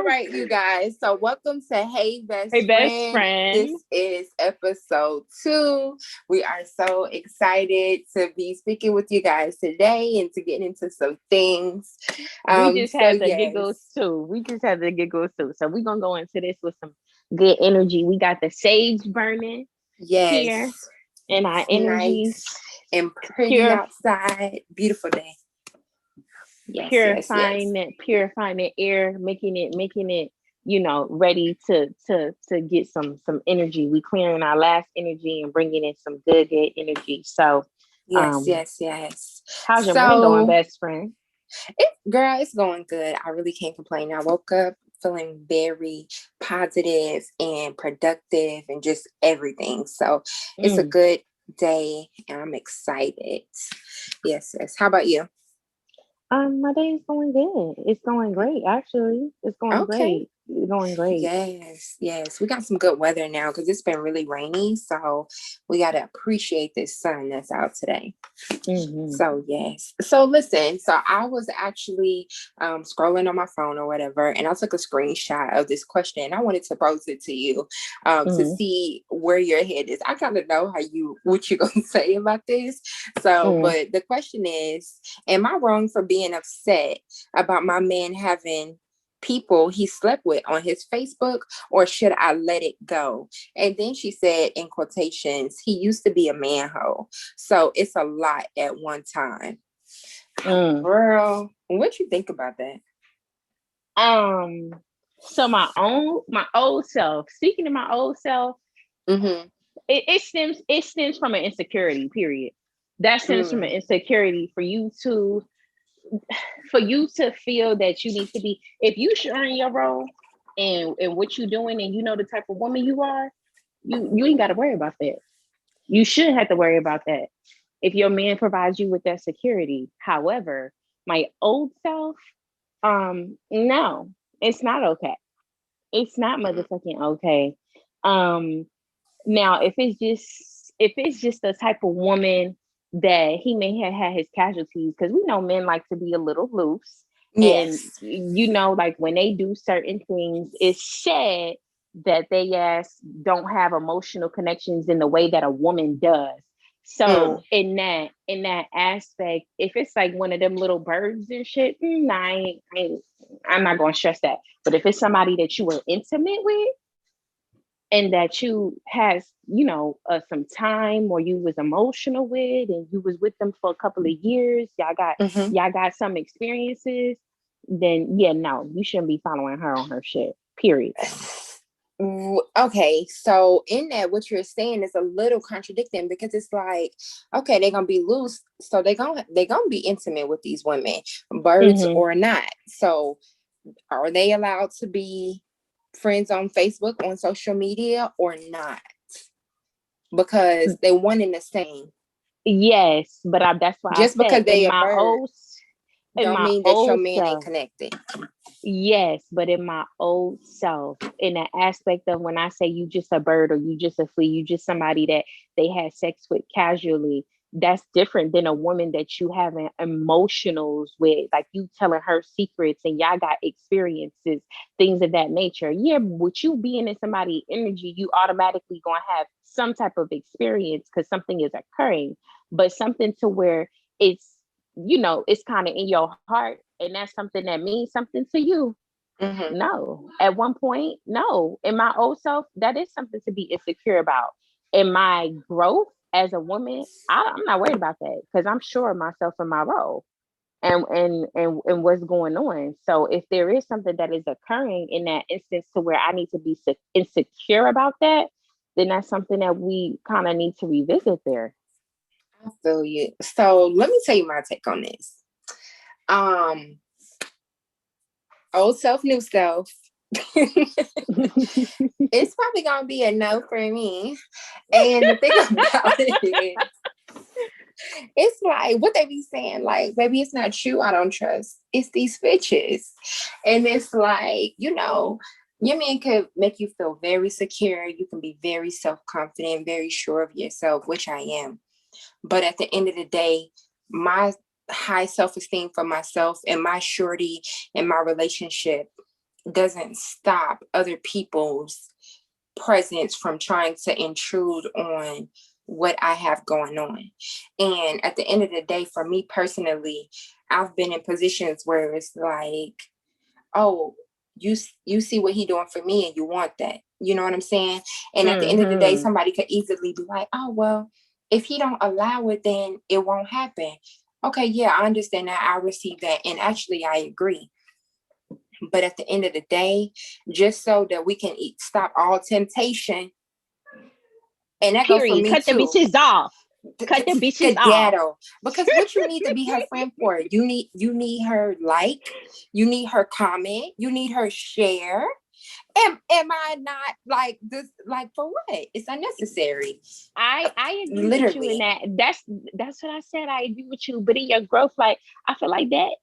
right, you guys. So welcome to Hey Best Hey, best Friend. This friend. is episode 2. We are so excited to be speaking with you guys today and to get into some things. We just So had the yes, giggles too. We just had the giggles too. So we're gonna go into this with some good energy. We got the sage burning here yes, and our it's energies nice and pretty pure outside. Beautiful day. Yes, yes, yes. purifying the air, making it, ready to get some energy. We clearing our last energy and bringing in some good energy. So Yes, um yes, yes. how's your morning going, So best friend? girl, it's going good. I really can't complain. I woke up feeling very positive and productive and just everything. So it's a Mm. good day and I'm excited. Yes, yes. How about you? My day is going good. It's going great, actually. It's going Okay. great. It's going great. Yes, yes. We got some good weather now because it's been really rainy. So we got to appreciate this sun that's out today. Hmm. So yes. So listen. So I was actually scrolling on my phone or whatever, and I took a screenshot of this question. I wanted to pose it to you to Hmm. see where your head is. I kind of know what you're gonna say about this. So, Hmm. but the question is, am I wrong for being upset about my man having people he slept with on his Facebook, or should I let it go? And then she said in quotations, he used to be a manhole. So it's a lot at one time. Mm. Girl, what you think about that? Um. So my old self. Speaking to my old self, Mm-hmm. it stems from an insecurity. Period. That stems from an Mm. insecurity for you to feel that you need to be. If you sure in your role and what you doing, and you know the type of woman you are, you ain't got to worry about that. You shouldn't have to worry about that if your man provides you with that security. However, my old self, no, it's not okay. It's not motherfucking okay. Um, Now, if it's just the type of woman that he may have had his casualties, because we know men like to be a little loose, and Yes. like when they do certain things, it's sad that they ass don't have emotional connections in the way that a woman does. Mm. So in that aspect, if it's like one of them little birds and shit, I'm not gonna stress that. But if it's somebody that you were intimate with and that you has some time or you was emotional with and you was with them for a couple of years, Mm-hmm. y'all got some experiences, then yeah, no, you shouldn't be following her on her shit, period. Okay, so in that, what you're saying is a little contradicting because it's like, okay, they're gonna be loose, so they're gonna be intimate with these women, birds Hmm. or not. So, are they allowed to be friends on Facebook, on social media, or not? Because they one in the same. Yes, but that's why I Just said because they a bird in don't my mean that your old man ain't self. connected. Yes, but in my old self, in the aspect of when I say you just a bird or you just a flea, you just somebody that they had sex with casually, that's different than a woman that you having emotionals with, like you telling her secrets and y'all got experiences, things of that nature. Yeah, with you being in somebody's energy, you automatically gonna have some type of experience because something is occurring, but something to where it's it's kind of in your heart and that's something that means something to you. Hmm. No, at one point, no. In my old self, that is something to be insecure about. In my growth as a woman, I'm not worried about that because I'm sure of myself and my role and what's going on. So if there is something that is occurring in that instance to where I need to be insecure about that, then that's something that we kind of need to revisit there. I feel you. So let me tell you my take on this. Um, Old self, new self. It's probably gonna be a no for me. And the thing about it is, it's like what they be saying, like, baby, it's not you I don't trust. It's these bitches. And it's like, your man could make you feel very secure. You can be very self-confident, very sure of yourself, which I am. But at the end of the day, my high self-esteem for myself and my surety in my relationship doesn't stop other people's presence from trying to intrude on what I have going on. And at the end of the day, for me personally, I've been in positions where it's like, oh, you see what he doing for me and you want that. You know what I'm saying? And at the end of the day, somebody could easily be like, oh, well, if he don't allow it, then it won't happen. Okay, yeah, I understand that. I receive that. And actually, I agree. But at the end of the day, just so that we can stop all temptation, and that goes for Period. me Cut the too. bitches off. Cut the bitches off. Because what you need to be her friend for, you need her like, you need her comment, you need her share. Am I not like this? Like for what? It's unnecessary. I agree with you in that. That's what I said. I agree with you. But in your growth, like I feel like that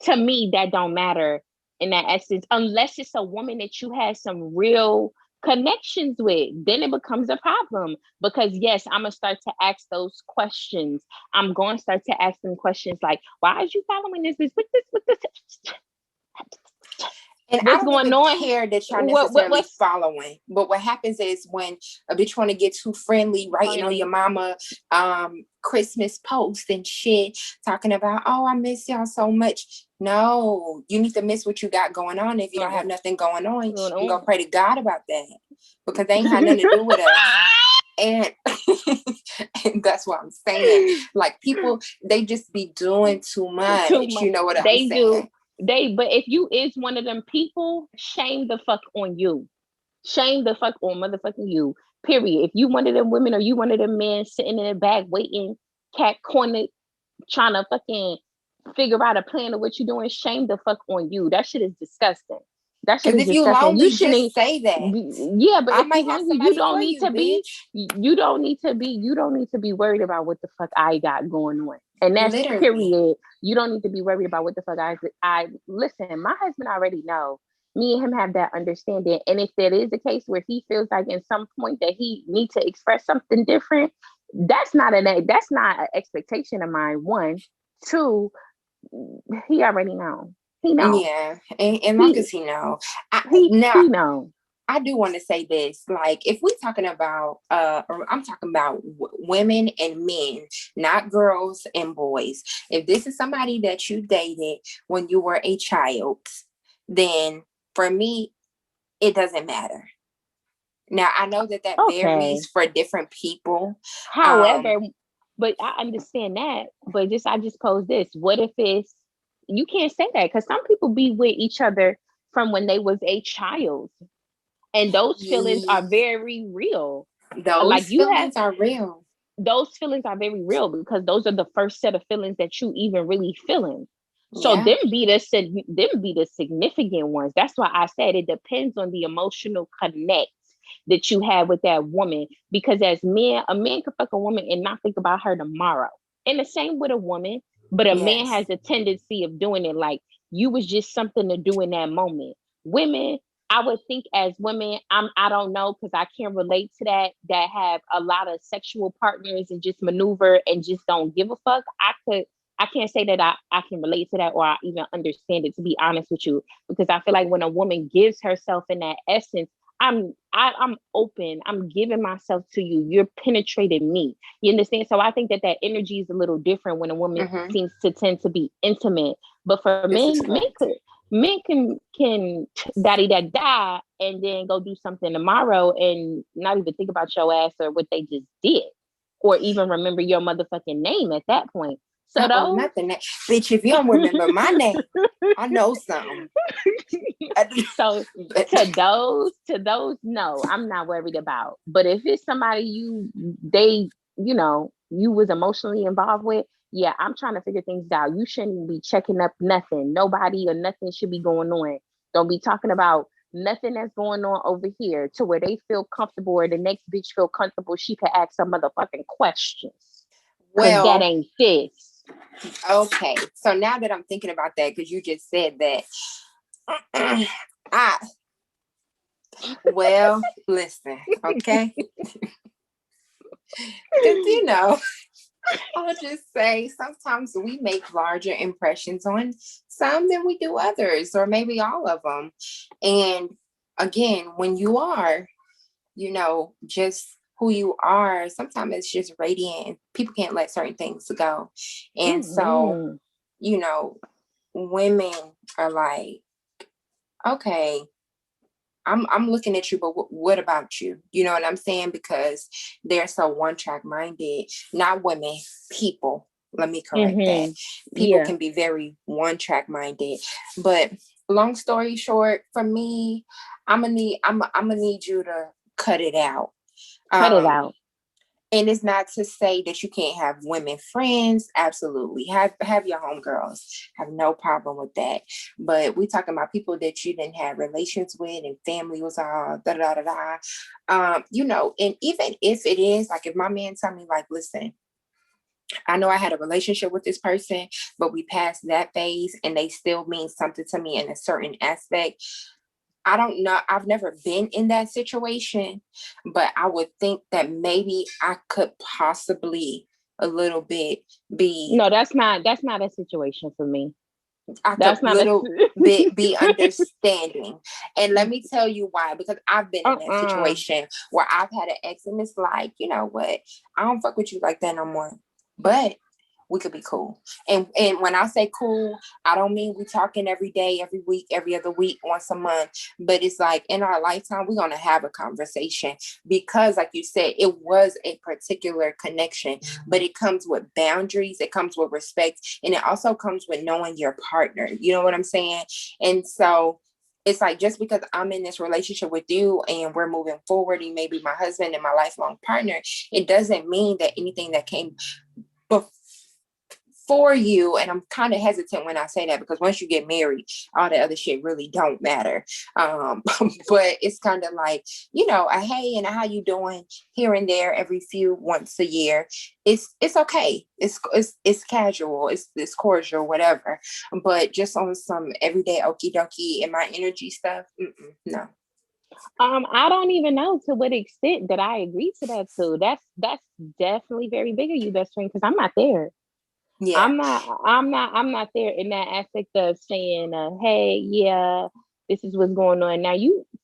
to me, that don't matter in that essence, unless it's a woman that you had some real connections with, then it becomes a problem. Because yes, I'm gonna start to ask those questions. I'm going to start to ask them questions like, why is you following this with this? And what's I don't going even on? care that y'all necessarily following. But what happens is when a bitch want to get too friendly, writing on your mama Christmas post and shit, talking about, oh, I miss y'all so much. No, you need to miss what you got going on. If you don't have nothing going on, you can go pray to God about that. Because they ain't had nothing to do with us. And, and that's what I'm saying. Like people, they just be doing too much. You know what I'm saying? Do. But if you is one of them people, shame the fuck on you. Shame the fuck on motherfucking you. Period. If you one of them women or you one of them men sitting in the back waiting, cat cornered, trying to fucking figure out a plan of what you're doing, shame the fuck on you. That shit is disgusting. That shit is disgusting. You lonely, you shouldn't just say that. Yeah, but if you lonely, you don't need to be. You don't need to be. You don't need to be worried about what the fuck I got going on. And that's literally. Period. You don't need to be worried about what the fuck I listen. My husband already know. Me and him have that understanding. And if there is a case where he feels like in some point that he needs to express something different, that's not an expectation of mine. One, two, he already know. He know. Yeah, and long as he know. He know. I do want to say this, like if we're talking about I'm talking about women and men, not girls and boys. If this is somebody that you dated when you were a child, then for me it doesn't matter. Now I know that varies for different people. However, but I understand that. But I just pose this: what if it's, you can't say that because some people be with each other from when they was a child. And those feelings are very real. Those feelings are real. Those feelings are very real because those are the first set of feelings that you even really feeling. So them be the significant ones. That's why I said it depends on the emotional connect that you have with that woman. Because as men, a man can fuck a woman and not think about her tomorrow. And the same with a woman, but a man has a tendency of doing it like you was just something to do in that moment. Women, I would think as women, I don't know because I can't relate to that have a lot of sexual partners and just maneuver and just don't give a fuck. I can't say that I can relate to that or I even understand it, to be honest with you, because I feel like when a woman gives herself in that essence, I'm open. I'm giving myself to you. You're penetrating me. You understand? So I think that energy is a little different when a woman seems to tend to be intimate. But for men can daddy that die and then go do something tomorrow and not even think about your ass or what they just did, or even remember your motherfucking name at that point. So nothing, bitch. If you don't remember my name, I know something. So to those, no, I'm not worried about. But if it's somebody you was emotionally involved with, yeah, I'm trying to figure things out. You shouldn't be checking up nothing. Nobody or nothing should be going on. Don't be talking about nothing that's going on over here to where they feel comfortable or the next bitch feel comfortable. She could ask some motherfucking questions. Well, that ain't this. Okay, so now that I'm thinking about that, because you just said that, listen, okay, because I'll just say sometimes we make larger impressions on some than we do others, or maybe all of them. And again, when you are, just who you are, sometimes it's just radiant and people can't let certain things go. And so, Mm-hmm. you know, women are like, okay, I'm looking at you, but what about you? You know what I'm saying? Because they're so one track minded. Not women, people. Let me correct that. Mm-hmm. People Yeah. can be very one track minded. But long story short, for me, I'm gonna need you to cut it out. Cut it Um, out. and it's not to say that you can't have women friends. Absolutely. Have your homegirls. Have no problem with that. But we talking about people that you didn't have relations with and family was all da da da da. And even if it is like if my man tell me like, listen, I know I had a relationship with this person, but we passed that phase and they still mean something to me in a certain aspect. I don't know. I've never been in that situation, but I would think that maybe I could possibly a little bit be, No, that's not a situation for me. I could That's not a little bit be understanding. And let me tell you why, because I've been in that uh-uh. situation where I've had an ex and it's like, you know what? I don't fuck with you like that no more. But we could be cool. And when I say cool, I don't mean we talking every day, every week, every other week, once a month. But it's like in our lifetime, we're gonna have a conversation because, like you said, it was a particular connection, but it comes with boundaries, it comes with respect, and it also comes with knowing your partner. You know what I'm saying? And so it's like just because I'm in this relationship with you and we're moving forward, you may be my husband and my lifelong partner, it doesn't mean that anything that came for you. And I'm kind of hesitant when I say that because once you get married, all the other shit really don't matter. But it's kind of like, a hey and a how you doing here and there every few once a year. It's okay. It's casual. It's cordial, whatever. But just on some everyday okie dokie and my energy stuff, no. I don't even know to what extent that I agree to that too. That's definitely very big of you, best friend, because I'm not there. Yeah. I'm not there in that aspect of saying, hey, yeah, this is what's going on. Now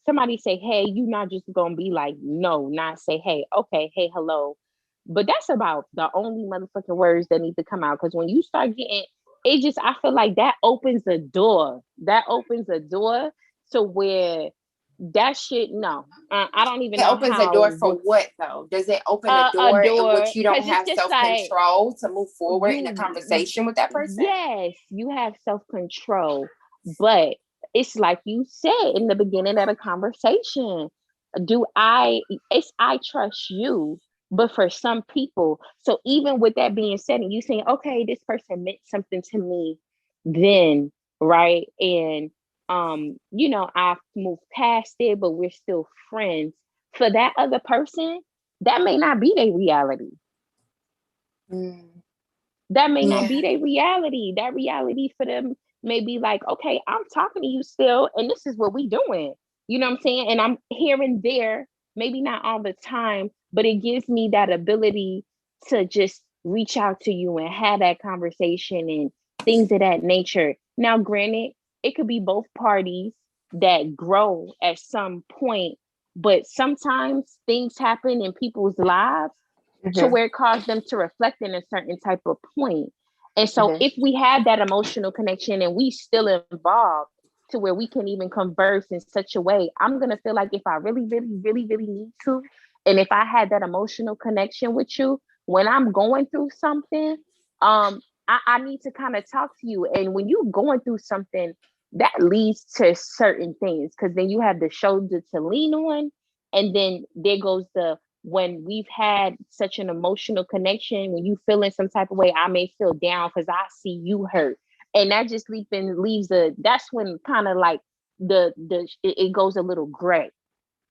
somebody say, hey, you not just gonna be like, no, not say, hey, okay, hey, hello. But that's about the only motherfucking words that need to come out. Because when you start getting I feel like that opens a door. That opens a door to where that shit, no. I don't even It know opens a door how for what though? Does it open a a door in door, which you don't because it's have just like self-control to move forward in a you conversation with that person? yes, you have self-control, but it's like you said in the beginning of the conversation, do I it's I trust you, but for some people, so even with that being said, and you saying, okay, this person meant something to me then, right? And I've moved past it, but we're still friends. For that other person, that may not be their reality. Mm, That may not yeah. be their reality. That reality for them may be like, okay, I'm talking to you still, and this is what we doing. You know what I'm saying? And I'm here and there, maybe not all the time, but it gives me that ability to just reach out to you and have that conversation and things of that nature. Now, granted, it could be both parties that grow at some point, but sometimes things happen in people's lives to Hmm. where it caused them to reflect in a certain type of point. And so Hmm. if we have that emotional connection and we still involved to where we can even converse in such a way, I'm gonna feel like if I really, really, really, really need to, and if I had that emotional connection with you when I'm going through something, I need to kind of talk to you. And when you're going through something, that leads to certain things because then you have the shoulder to lean on, and then there goes the when we've had such an emotional connection, when you feel in some type of way, I may feel down because I see you hurt. And that just leaves that's when kind of like it goes a little gray.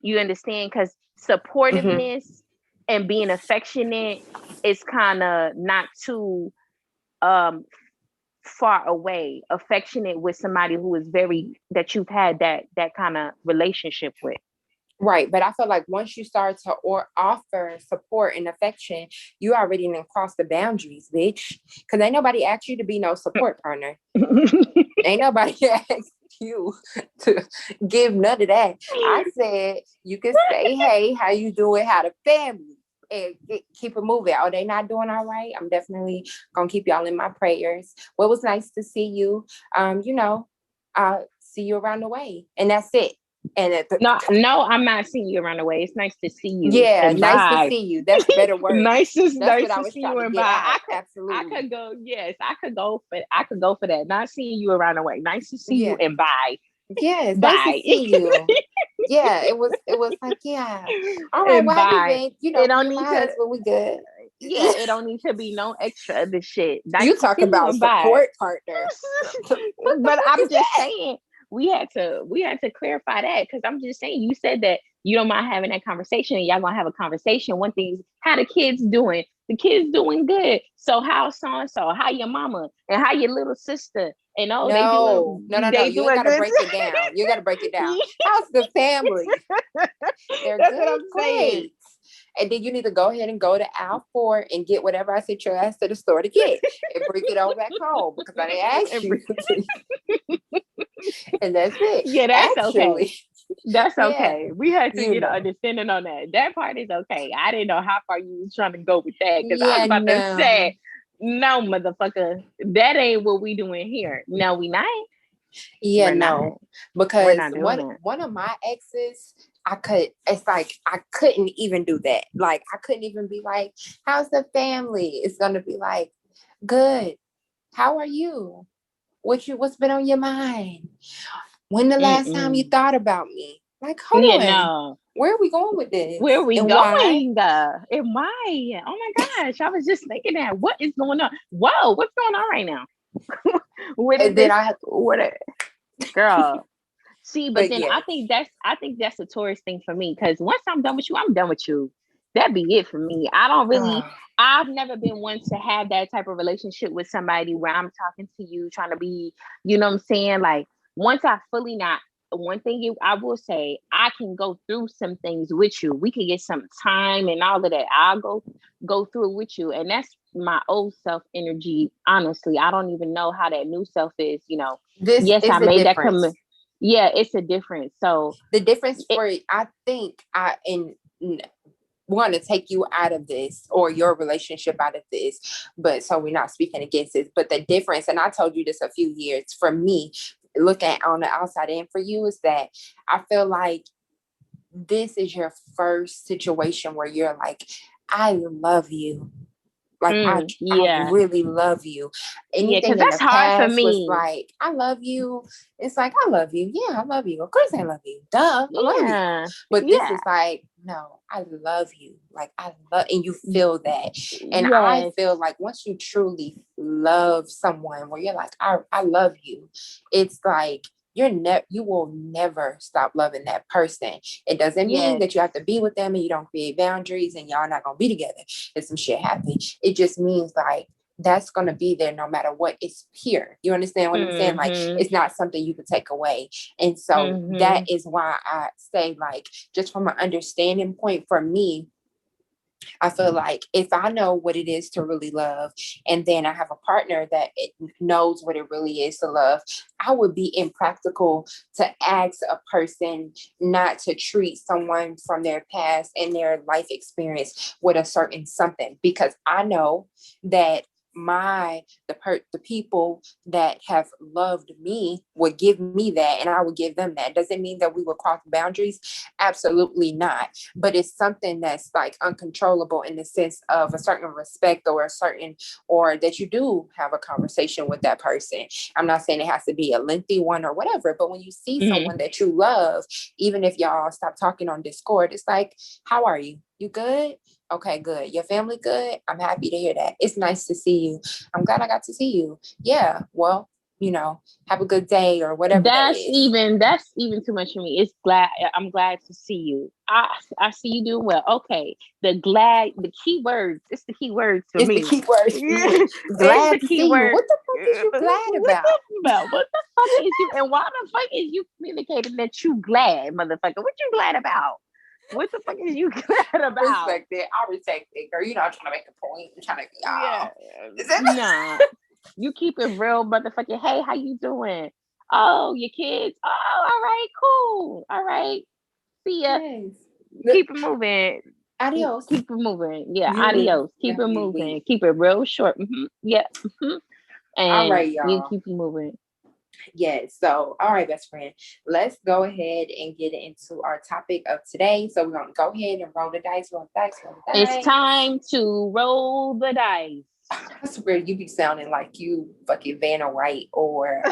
You understand? Because Hmm. supportiveness and being affectionate is kind of not too um far away. Affectionate with somebody who is very that you've had that kind of relationship with. Right. But I feel like once you start to offer support and affection, you already done crossed the boundaries, bitch. Because ain't nobody asked you to be no support partner. Ain't nobody asked you to give none of that. I said you can say, hey, how you doing? How the family? And keep it moving. Oh, they not doing all right? I'm definitely gonna keep y'all in my prayers. Well, it was nice to see you. I'll see you around the way. And that's it. And no, I'm not seeing you around the way. It's nice to see you. yeah, And nice bye. to see you. That's better word. Nice That's what I to was see trying you to and get bye. out. I Absolutely. could go. Yes, I could go for that. Not seeing you around the way. Nice to see you Yeah. and bye. Yes, nice to Bye. see you. Yeah, it was like, yeah. All right, And well, have you bye. been? It Me don't and my need to. husband, we good. Yeah, it don't need to be no extra other shit. You Nice to talk see you about and bye. support partner. What the But fuck I'm is just that? saying we had to clarify that because I'm just saying you said that you don't mind having that conversation and y'all gonna have a conversation. One thing is how the kids doing. The kids doing good. So how so and so? How your mama and how your little sister? And oh, they No. they You ain't doing gotta good. break it down. You gotta break it down. How's the family? They're That's good, what I'm saying. great. And then you need to go ahead and go to aisle 4 and get whatever I sent your ass to the store to get and bring it on back home because I didn't ask you. And that's it. Yeah, that's Actually, okay. That's yeah, okay. We had to you get an know. understanding on that. That part is okay. I didn't know how far you was trying to go with that because I was Yeah, about to no. say, no, motherfucker, that ain't what we doing here. No, we not. Yeah, We're not. no. We're Because not doing that. one of my exes, it's like I couldn't even do that. Like I couldn't even be like, how's the family? It's gonna be like, good. How are you? What's been on your mind? When the last time you thought about me? Like, hold Yeah, on. no. Where are we going with this? Where are we And going? why? And why? Oh my gosh, I was just thinking that. What is going on? Whoa, what's going on right now? What is And then this? Girl. See, but then yeah. I think that's a Taurus thing for me because once I'm done with you, I'm done with you. That'd be it for me. I've never been one to have that type of relationship with somebody where I'm talking to you, trying to be, you know what I'm saying? Like once I fully not one thing I will say, I can go through some things with you. We can get some time and all of that. I'll go through it with you. And that's my old self energy. Honestly, I don't even know how that new self is, you know. This Yes, is I the made that difference. commitment. Yeah, it's a difference. So the difference for I think want to take you out of this or your relationship out of this, but so we're not speaking against it. But the difference, and I told you this a few years for me, looking on the outside in for you, is that I feel like this is your first situation where you're like, I love you. Like I really love you. Anything in that's the hard for past was me. like, I love you. It's like, I love you. Yeah, I love you. Of course I love you. Duh, I love you. But this is like, no, I love you. Like I love, and you feel that. And I feel like once you truly love someone where you're like, I love you, it's like you will never stop loving that person. It doesn't mean that you have to be with them and you don't create boundaries and y'all not gonna be together if some shit happens. It just means like that's gonna be there no matter what. It's here. You understand what I'm saying? Like it's not something you can take away. And so that is why I say, like, just from an understanding point for me, I feel like if I know what it is to really love, and then I have a partner that knows what it really is to love, I would be impractical to ask a person not to treat someone from their past and their life experience with a certain something, because I know that the people that have loved me would give me that and I would give them that. Does it mean that we will cross boundaries? Absolutely not. But it's something that's like uncontrollable in the sense of a certain respect or that you do have a conversation with that person. I'm not saying it has to be a lengthy one or whatever, but when you see someone that you love, even if y'all stop talking on Discord, it's like, how are you? You good? Okay, good. Your family good? I'm happy to hear that. It's nice to see you. I'm glad I got to see you. Yeah, well, have a good day or whatever that's even too much for me. I'm glad to see you. I see you doing well. Okay. The key words. It's the key words for me. It's the key words. Glad to see you. What the fuck is you glad about? What the fuck is you? And why the fuck is you communicating that you glad, motherfucker? What you glad about? What the fuck is you glad about? Respect it. I respect it, girl. You know, I'm trying to make a point. I'm trying to, Yeah. y'all. Nah. You keep it real, motherfucking. Hey, how you doing? Oh, your kids. Oh, all right, cool. All right. See ya. Yes. Keep it moving. Adios. Keep it moving. Yeah, You leave. adios. Keep it Definitely moving. leave. Keep it real short. Yeah. All And right, you y'all. keep it moving. Yes. So, all right, best friend. Let's go ahead and get into our topic of today. So we're gonna go ahead and roll the dice, roll the dice, roll the dice. It's time to roll the dice. I swear you be sounding like you fucking Vanna White or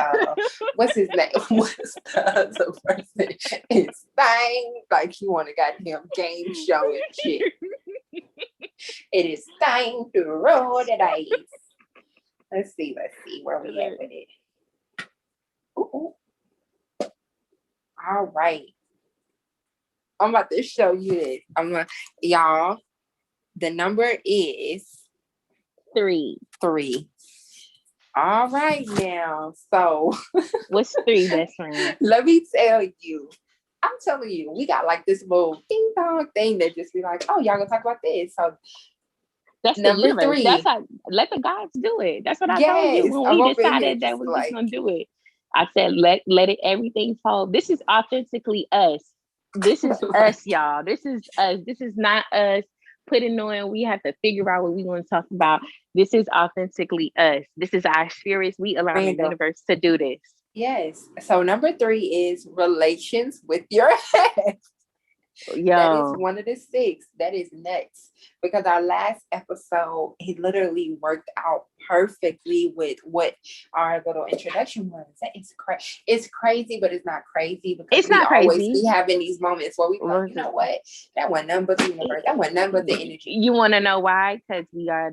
what's his name? What's the other person? It's thing like you want a goddamn game show and shit. It is time to roll the dice. Let's see where we at with it. Ooh. All right. I'm about to show you this. Y'all, the number is 3. 3. All right now. So what's 3, best friend? Let me tell you. I'm telling you, we got like this little ding dong thing that just be like, oh, y'all gonna talk about this. So that's number the universe. 3. That's how let the gods do it. That's what I told Yes, you I'm when we over here decided that just we're like, just gonna do it. I said let it everything fall. This is authentically us. This is us, y'all. This is us. This is not us putting on. We have to figure out what we want to talk about. This is authentically us. This is our spirits. We allow the random. universe to do this. Yes. So number 3 is relations with your ex. Yo. That is one of the 6. That is nuts. Because our last episode, it literally worked out perfectly with what our little introduction was. It's crazy, but it's not crazy because it's not always crazy. be having these moments where we like, you know what? That wasn't nothing but the universe. That wasn't nothing but the energy. You want to know why? Because we're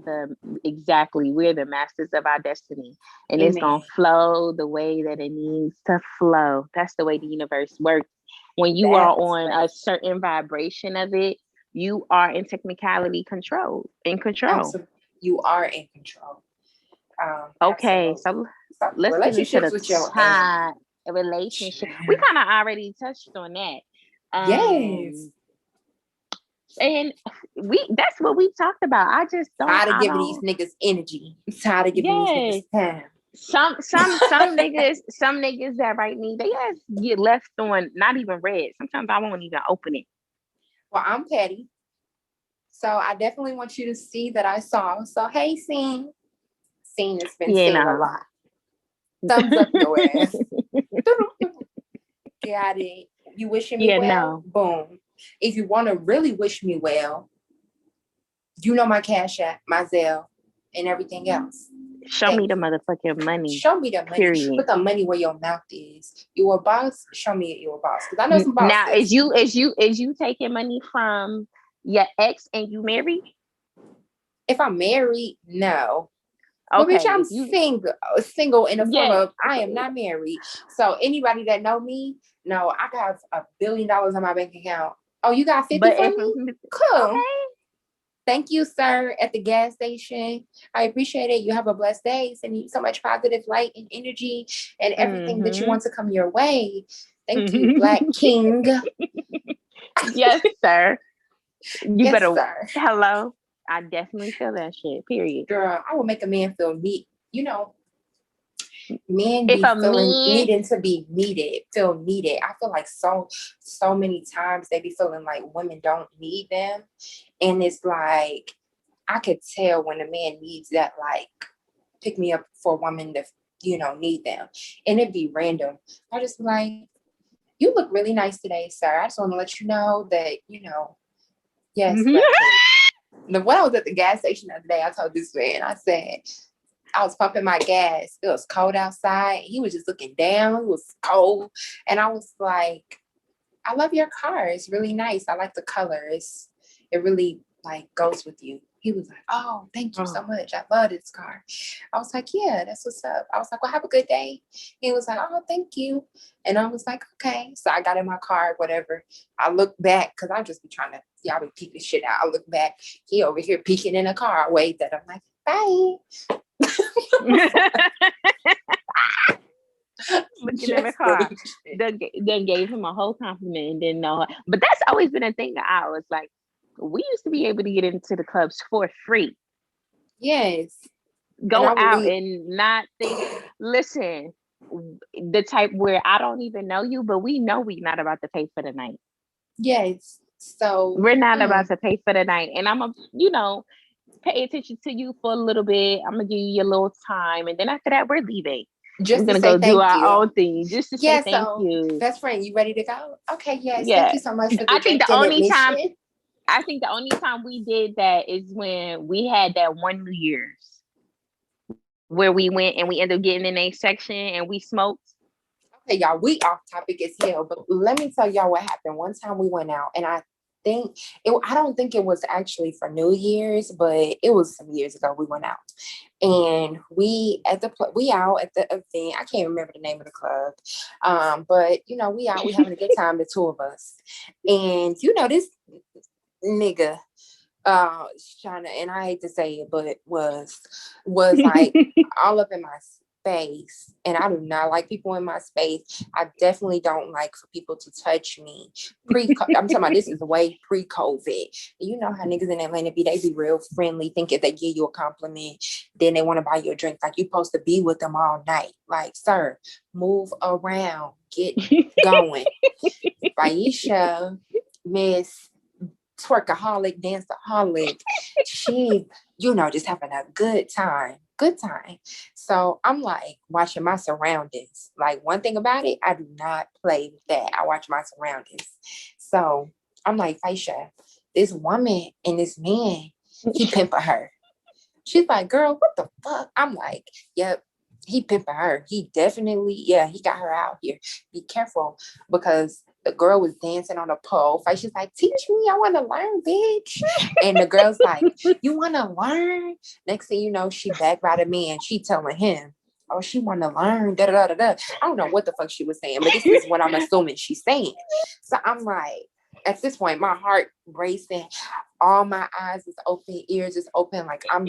the masters of our destiny. And Amen. It's going to flow the way that it needs to flow. That's the way the universe works. When you are on a certain vibration of it, you are in technicality in control. Absolutely. You are in control. Okay, so let's get into the relationship. We kind of already touched on that. Yes. And that's what we talked about. I just don't. Tired of giving these niggas energy. I'm tired of giving these niggas time. Some niggas that write me, they just get left on, not even read. Sometimes I won't even open it. Well, I'm petty. So I definitely want you to see that I saw. So hey, Scene. Scene has been seeing a lot. Thumbs up your ass. Got it. You wishing me well? No. Boom. If you want to really wish me well, you know my Cash App, my Zelle, and everything else. Show me the motherfucking money. Show me the money. Period. Put the money where your mouth is. You a boss? Show me you're a boss. Because I know some bosses. Now, is you taking money from your ex and you married? If I'm married, no. Okay. But bitch, I'm single in the form of I am not married. So anybody that know me, no, I got $1 billion on my bank account. Oh, you got 50 from me? Cool. Okay. Thank you, sir, at the gas station. I appreciate it. You have a blessed day. Sending you so much positive light and energy and everything that you want to come your way. Thank you, Black King. Yes, sir. You better. Sir. Hello. I definitely feel that shit. Period. Girl, I will make a man feel neat. You know, men be needing to be needed, feel needed. I feel like so many times they be feeling like women don't need them. And it's like, I could tell when a man needs that, like, pick me up for a woman to, need them. And it'd be random. I just be like, you look really nice today, sir. I just want to let you know that, yes. When I was at the gas station the other day, I told this man, I said, I was pumping my gas. It was cold outside. He was just looking down. It was cold. And I was like, I love your car. It's really nice. I like the colors. It really like goes with you. He was like, oh, thank you so much. I love this car. I was like, yeah, that's what's up. I was like, well, have a good day. He was like, oh, thank you. And I was like, okay. So I got in my car, whatever. I looked back because I just be trying to, y'all be peeking shit out. I look back. He over here peeking in a car. I waved at him like, bye. looking in the Just for car. this shit. Then gave him a whole compliment and didn't know her. But that's always been a thing that I was like, we used to be able to get into the clubs for free. Yes. And Go I would out leave. and not think, listen, the type where I don't even know you, but we know we're not about to pay for the night. Yes. So We're not about to pay for the night. And I'm a, pay attention to you for a little bit. I'm gonna give you your little time. And then after that, we're leaving. We're just to gonna say go do thank our you. own thing just to say Yeah, thank so you. best friend, you ready to go? Okay, yes. Thank Yeah. you so much for the I think drink the and only time admission. I think the only time we did that is when we had that one New Year's where we went and we ended up getting in a section and we smoked. Okay, y'all, we off topic as hell, but let me tell y'all what happened. One time we went out, and I don't think it was actually for New Year's, but it was some years ago we went out. And we out at the event. I can't remember the name of the club. But we out, we having a good time, the two of us. And this nigga Shauna, and I hate to say it, but was like all up in my space, and I do not like people in my space. I definitely don't like for people to touch me. I'm talking about this is way pre-COVID. You know how niggas in Atlanta they be real friendly, think if they give you a compliment, then they want to buy you a drink. Like you supposed to be with them all night. Like, sir, move around, get going. Aisha, Miss Twerkaholic, danceaholic. She, just having a good time. Good time. So I'm like watching my surroundings. Like one thing about it, I do not play with that. I watch my surroundings. So I'm like, Faisha, this woman and this man, he pimping her. She's like, girl, what the fuck? I'm like, yep, he pimping her. He definitely, he got her out here. Be careful, because the girl was dancing on a pole. She's like, teach me, I want to learn, bitch. And the girl's like, you want to learn? Next thing you know, she back by the man. She telling him, oh, she want to learn. Da, da, da, da. I don't know what the fuck she was saying, but this is what I'm assuming she's saying. So I'm like, at this point, my heart racing. All my eyes is open, ears is open, like I'm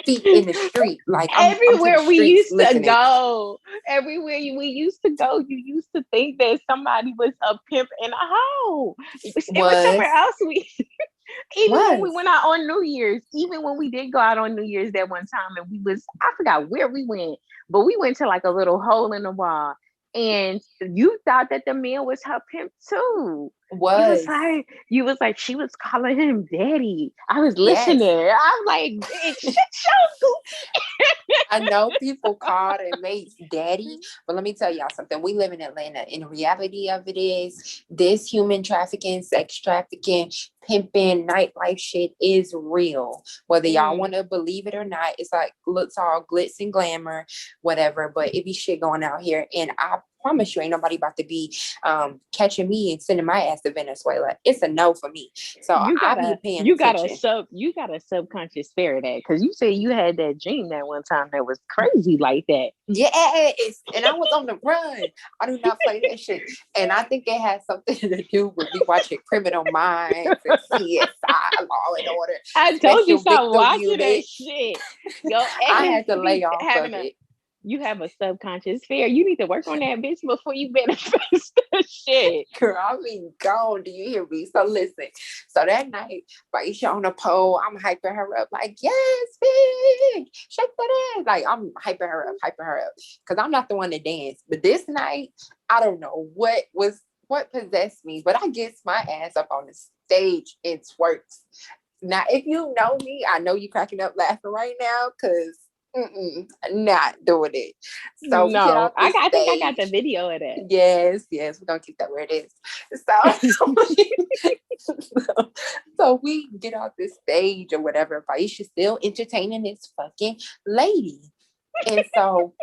feet in the street, like I'm everywhere we used listening. to go. Everywhere we used to go, you used to think that somebody was a pimp in a hoe. It was somewhere else. When we went out on New Year's, even when we did go out on New Year's that one time, and I forgot where we went, but we went to like a little hole in the wall, and you thought that the man was her pimp too. You was like, she was calling him daddy. I was listening. Yes. I'm like, bitch, shut your goofy. I know people called and made daddy, but let me tell y'all something. We live in Atlanta, and the reality of it is this human trafficking, sex trafficking, pimping, nightlife shit is real. Whether y'all want to believe it or not, it's like looks all glitz and glamour, whatever, but it be shit going out here. And I promise you ain't nobody about to be catching me and sending my ass to Venezuela. It's a no for me. So I'll be paying attention. You got a subconscious fear of that, because you said you had that dream that one time that was crazy like that. Yes, and I was on the run. I do not play that shit. And I think it has something to do with me watching Criminal Minds and CSI, Law and Order. I told you stop watching that shit. I had to lay off of it. You have a subconscious fear. You need to work on that, bitch, before you manifest that shit. Girl, I mean, gone. Do you hear me? So listen. So that night, Aisha on the pole, I'm hyping her up like, yes, bitch, shake that ass. Like I'm hyping her up. Because I'm not the one to dance. But this night, I don't know what possessed me, but I gets my ass up on the stage and twerks. Now, if you know me, I know you cracking up laughing right now, because not doing it. So no, I think I got the video of that. Yes, we're gonna keep that where it is. So we get off this stage or whatever. Aisha's still entertaining this fucking lady. And so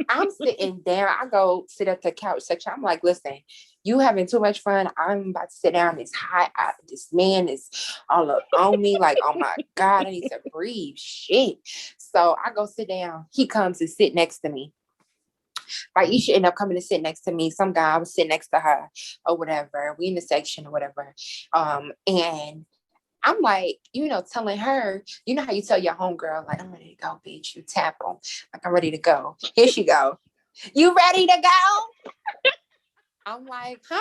I'm sitting down. I go sit at the couch section. I'm like, listen, you having too much fun. I'm about to sit down. It's hot. This man is all up on me. Like, oh my God, I need to breathe. Shit. So I go sit down. He comes and sit next to me. Aisha ended up coming to sit next to me. Some guy was sitting next to her or whatever. We in the section or whatever. And I'm like, telling her, you know how you tell your homegirl, like, I'm ready to go, bitch. You tap them. Like, I'm ready to go. Here she go. You ready to go? I'm like, huh?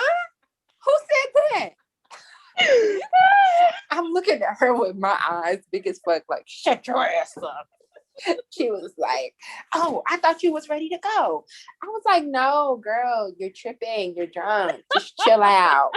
Who said that? I'm looking at her with my eyes big as fuck, like, shut your ass up. She was like, oh, I thought you was ready to go. I was like, no, girl, you're tripping. You're drunk. Just chill out.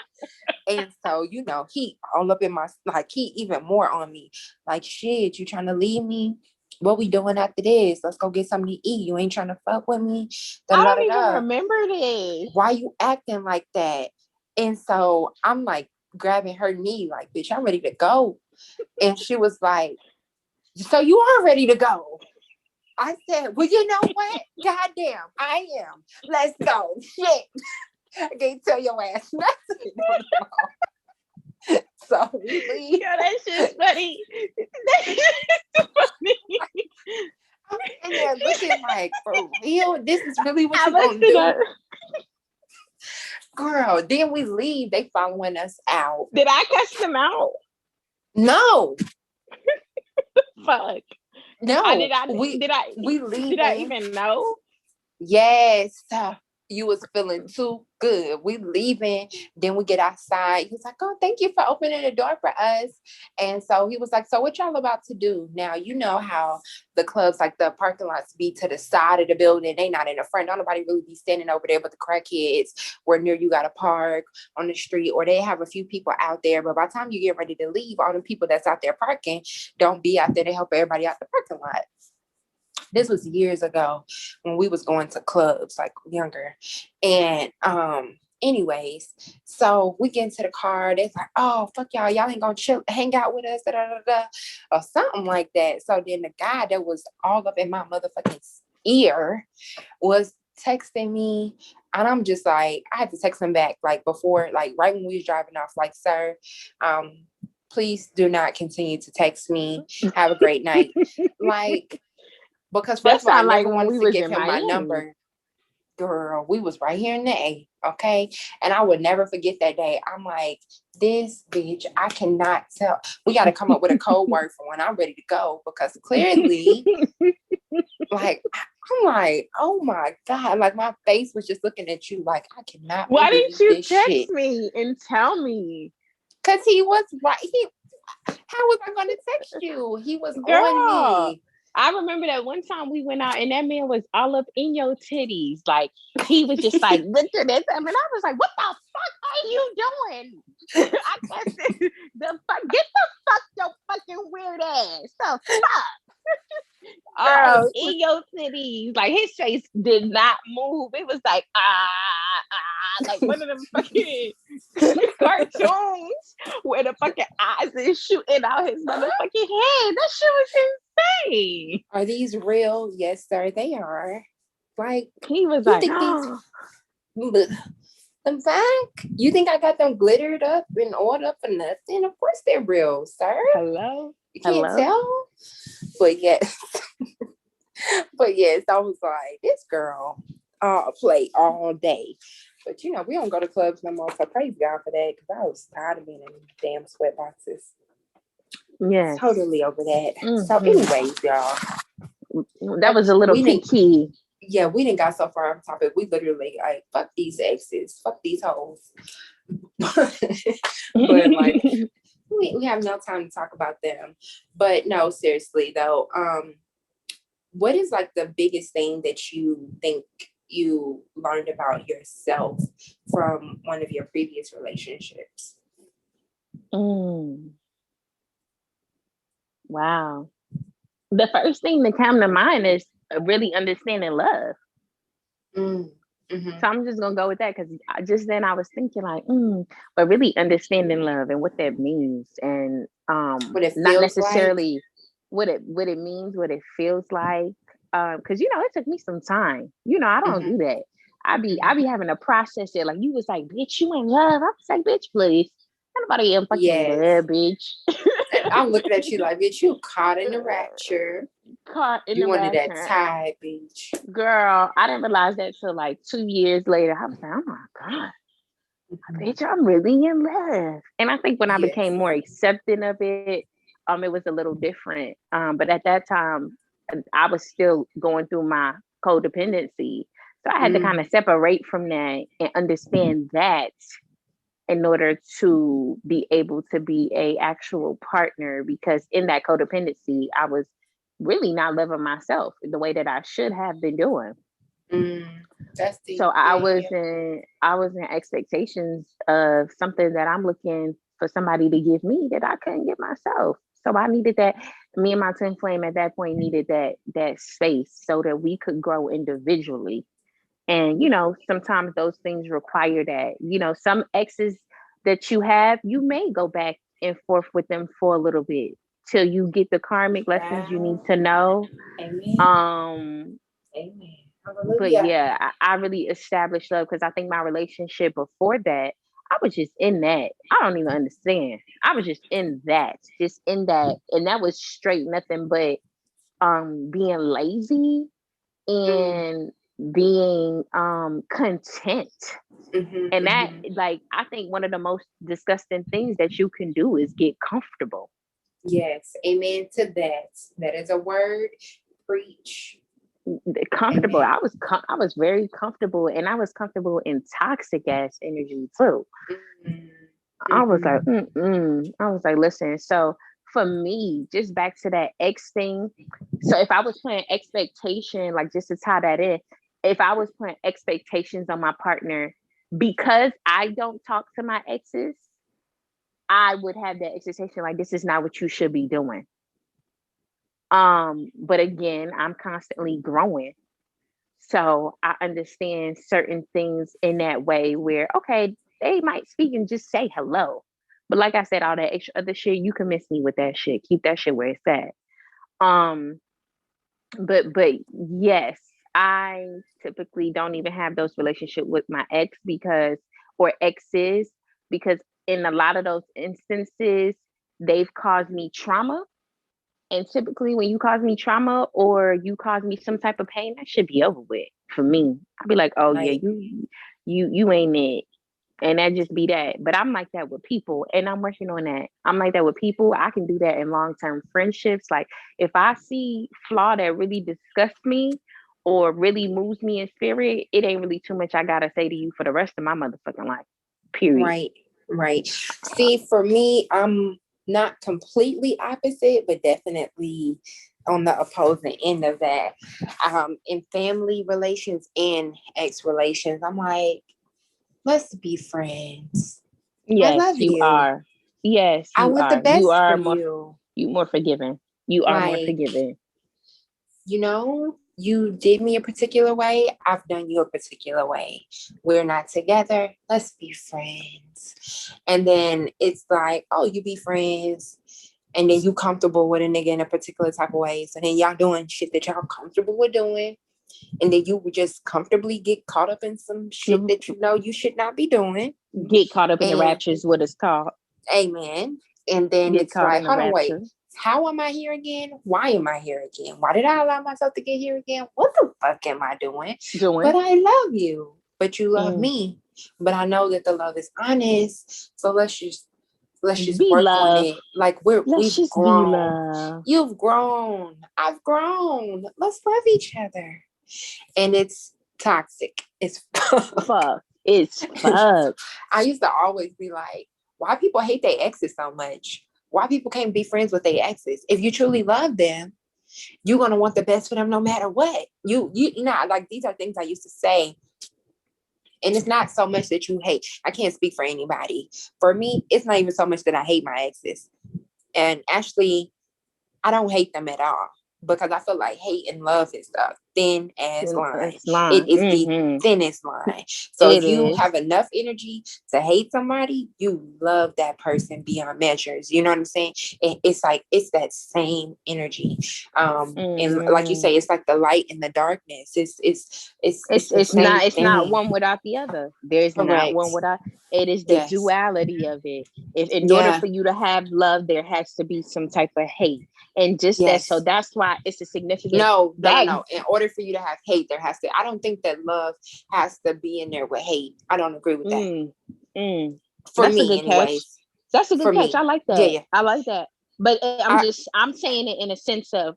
And so, he all up in my, like, he even more on me. Like, shit, you trying to leave me? What we doing after this? Let's go get something to eat. You ain't trying to fuck with me? I don't even remember this. Why you acting like that? And so I'm like grabbing her knee, like, bitch, I'm ready to go. And she was like, so you are ready to go? I said, well, you know what? Goddamn, I am. Let's go. Shit. I can't tell your ass nothing. So we leave. Yo, that shit's funny. That shit's funny. I'm in there looking like, for real? This is really what you gonna do? Girl, then we leave. They following us out. Did I cuss them out? No. Fuck. No. Did I even know? Yes. You was feeling too good. We leaving. Then we get outside. He's like, oh, thank you for opening the door for us. And so he was like, so what y'all about to do? Now, you know how the clubs, like the parking lots be to the side of the building. They not in the front. Don't nobody really be standing over there but the crackheads where near you got to park on the street, or they have a few people out there. But by the time you get ready to leave, all the people that's out there parking don't be out there to help everybody out the parking lot. This was years ago when we was going to clubs, like younger. And anyways, so we get into the car. They're like, oh, fuck y'all. Y'all ain't gonna chill, hang out with us, or something like that. So then the guy that was all up in my motherfucking ear was texting me. And I'm just like, I had to text him back, like before, like right when we was driving off, like, sir, please do not continue to text me. Have a great night. Like, because first of all, I never wanted to give him my number. Girl, we was right here in the A, okay? And I would never forget that day. I'm like, this bitch, I cannot tell. We got to come up with a code word for when I'm ready to go, because clearly, like, I'm like, oh my God. Like, my face was just looking at you like, I cannot. Why didn't you text me and tell me? Because he was right. How was I going to text you? He was on me. I remember that one time we went out and that man was all up in your titties. Like, he was just like, look at this. I mean, I was like, what the fuck are you doing? I guess get the fuck your fucking weird ass. The fuck? Oh, in your titties. Like, his face did not move. It was like, like one of them fucking cartoons where the fucking eyes is shooting out his motherfucking head. That shit was insane. Are these real? Yes, sir, they are. Like, he was like, the fact you think I got them glittered up and oiled up for nothing? Of course they're real, sir. Hello? You can't tell? But yes. But yes, I was like, this girl play all day. But we don't go to clubs no more, so praise God for that, because I was tired of being in damn sweatboxes. Yeah. Totally over that. Mm-hmm. So anyways, y'all. That was a little key. Yeah, we didn't got so far off topic. We literally like, fuck these exes, fuck these hoes. But like, we have no time to talk about them. But no, seriously though, what is like the biggest thing that you think you learned about yourself from one of your previous relationships? Wow. The first thing that came to mind is really understanding love. Mm-hmm. So I'm just gonna go with that, because just then I was thinking like, but really understanding love and what that means, and not necessarily like, what it means, what it feels like. Because it took me some time. I don't do that. I be having to process it. Like, you was like, bitch, you in love. I was like, bitch, please. Nobody in fucking love, bitch. I'm looking at you like, bitch, you caught in the rapture. You wanted that tie, bitch. Girl, I didn't realize that till like 2 years later. I was like, oh my God, bitch, I'm really in love. And I think when I became more accepting of it, it was a little different. But at that time, I was still going through my codependency. So I had to kind of separate from that and understand that in order to be able to be a actual partner, because in that codependency, I was really not living myself the way that I should have been doing. That's the So I was in expectations of something that I'm looking for somebody to give me that I couldn't give myself. So I needed that. Me and my twin flame at that point needed that space so that we could grow individually. And sometimes those things require that. Some exes that you have, you may go back and forth with them for a little bit till you get the karmic lessons you need to know. Amen. Amen. But yeah, I really established love because I think my relationship before that, I was just in that. I don't even understand. I was just in that, and that was straight nothing but being lazy and being content. And that, like, I think one of the most disgusting things that you can do is get comfortable. Yes, amen to that. That is a word. Preach. Comfortable. Amen. I was very comfortable, and I was comfortable in toxic ass energy too. I was like, I was like, listen. So for me, just back to that ex thing. So if I was putting expectation, like just to tie that in, if I was putting expectations on my partner because I don't talk to my exes, I would have that expectation like this is not what you should be doing. But again, I'm constantly growing. So I understand certain things in that way where, okay, they might speak and just say hello. But like I said, all that extra other shit, you can miss me with that shit. Keep that shit where it's at. But yes, I typically don't even have those relationships with my ex or exes because in a lot of those instances, they've caused me trauma. And typically when you cause me trauma or you cause me some type of pain, that should be over with for me. I'll be like, oh yeah, you ain't it. And that just be that. But I'm like that with people and I'm working on that. I'm like that with people. I can do that in long-term friendships. Like if I see flaw that really disgusts me or really moves me in spirit, it ain't really too much I gotta say to you for the rest of my motherfucking life. Period. Right. See, for me, I'm not completely opposite, but definitely on the opposing end of that. In family relations and ex relations, I'm like, let's be friends. Yes, I love you. Are. Yes, I want the best for you. You more forgiving. You are more forgiving. You did me a particular way. I've done you a particular way. We're not together. Let's be friends. And then it's like, oh, you be friends. And then you comfortable with a nigga in a particular type of way. So then y'all doing shit that y'all comfortable with doing. And then you would just comfortably get caught up in some shit that you should not be doing. Get caught up in the raptures, what it's called. Amen. And then it's like, hold on, wait. How am I here again? Why am I here again? Why did I allow myself to get here again? What the fuck am I doing? But I love you. But you love me. But I know that the love is honest. So let's just work on it. Like we've grown. You've grown. I've grown. Let's love each other. And it's toxic. It's fuck. It's fuck. I used to always be like, why people hate their exes so much? Why people can't be friends with their exes? If you truly love them, you're gonna want the best for them no matter what. You know, like these are things I used to say. And it's not so much that you hate. I can't speak for anybody. For me, it's not even so much that I hate my exes. And actually, I don't hate them at all. Because I feel like hate and love is the thin ass line. It is the thinnest line. So if you have enough energy to hate somebody, you love that person beyond measures. You know what I'm saying? And it's like it's that same energy. And like you say, it's like the light and the darkness. It's not one without the other. There's not one without. It is the duality of it. In order for you to have love, there has to be some type of hate. And just that, so that's why it's a significant. No. In order for you to have hate, there has to. I don't think that love has to be in there with hate. I don't agree with that. For that's me, anyways. That's a good catch. I like that. Yeah. I like that. But I'm saying it in a sense of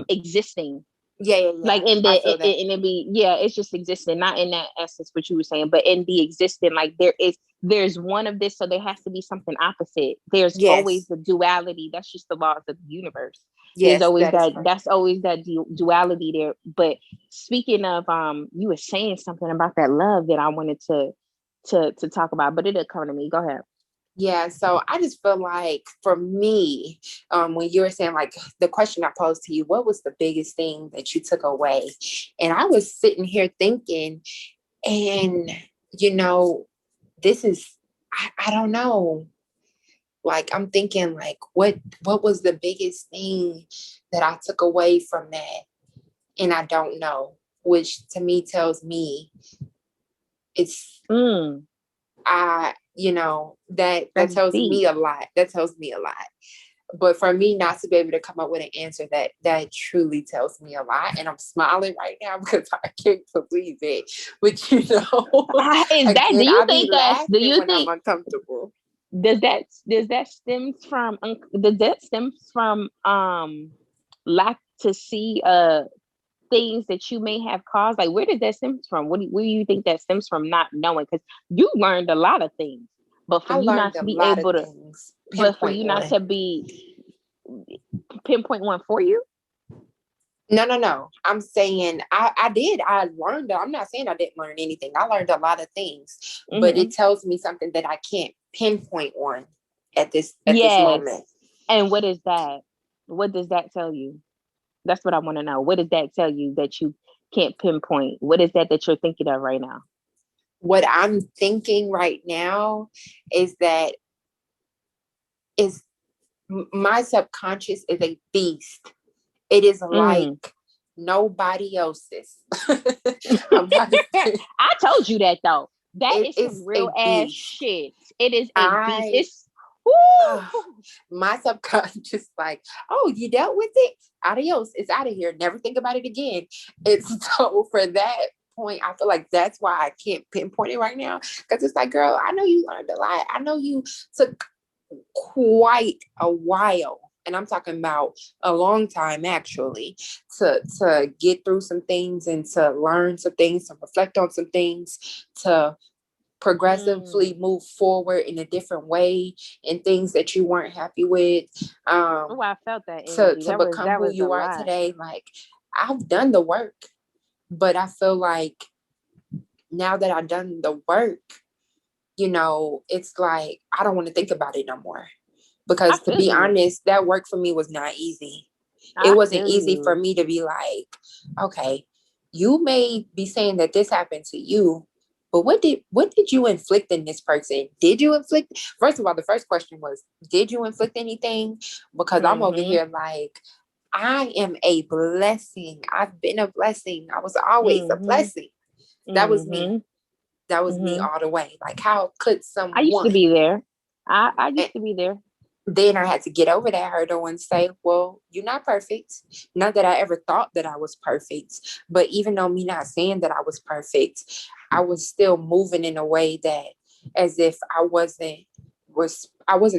existing. Yeah. Like in I the feel that. in it be, yeah, it's just existing, not in that essence what you were saying, but in the existing, like there's one of this, so there has to be something opposite. There's always Yes. the duality. That's just the laws of the universe. There's Yes, always that is that, correct. that's always that duality there. But speaking of, you were saying something about that love that I wanted to talk about, but it didn't come to me. Go ahead. Yeah, so I just feel like for me, when you were saying like the question I posed to you, what was the biggest thing that you took away? And I was sitting here thinking, and you know, this is I don't know. Like I'm thinking like what was the biggest thing that I took away from that? And I don't know, which to me tells me it's Mm, that that's tells deep. me a lot. That tells me a lot. But for me not to be able to come up with an answer that truly tells me a lot, and I'm smiling right now because I can't believe it. But Is that, do again, you I be think that's, do laughing you when I'm think, uncomfortable. does that stems from, does that stems from lack to see things that you may have caused? Like, where did that stems from? Where do you think that stems from, not knowing? Because you learned a lot of things, but for I you not learned to a be lot of able to, things. but for Pinpoint you not one. to be pinpoint one for you. No. I'm saying I did. I learned. I'm not saying I didn't learn anything. I learned a lot of things, but Mm-hmm. it tells me something that I can't pinpoint on at this Yes. moment. And what is that? What does that tell you? That's what I want to know. What does that tell you that you can't pinpoint? What is that you're thinking of right now? What I'm thinking right now is that is my subconscious is a beast. It is like Mm. nobody else's. I'm not I told you that though. That it is some is real a ass beast. shit. It is a beast. I It's woo. uh, my subconscious like, oh, you dealt with it? Adios. It's out of here. Never think about it again. It's so for that point, I feel like that's why I can't pinpoint it right now. Because it's like, girl, I know you learned a lot. I know you took quite a while, and I'm talking about a long time actually, to get through some things and to learn some things, to reflect on some things, to progressively Mm. move forward in a different way and things that you weren't happy with, Oh, I felt that to energy. to That was become that who was a you are lot. today. Like I've done the work, but I feel like now that I've done the work, it's like I don't want to think about it no more. I Because to feel be you. honest, that work for me was not easy. It I wasn't feel easy for you. me to be like, okay, you may be saying that this happened to you, but what did you inflict in this person? Did you inflict? First of all, the first question was, did you inflict anything? Because I'm over Mm-hmm. here like, I am a blessing. I've been a blessing. I was always a Mm-hmm. blessing. That was me. Mm-hmm. That was me Mm-hmm. all the way. Like, how could I used to someone? be there. I used to be there. Then I had to get over that hurdle and say, well, you're not perfect. Not that I ever thought that I was perfect, but even though me not saying that I was perfect, I was still moving in a way that as if I wasn't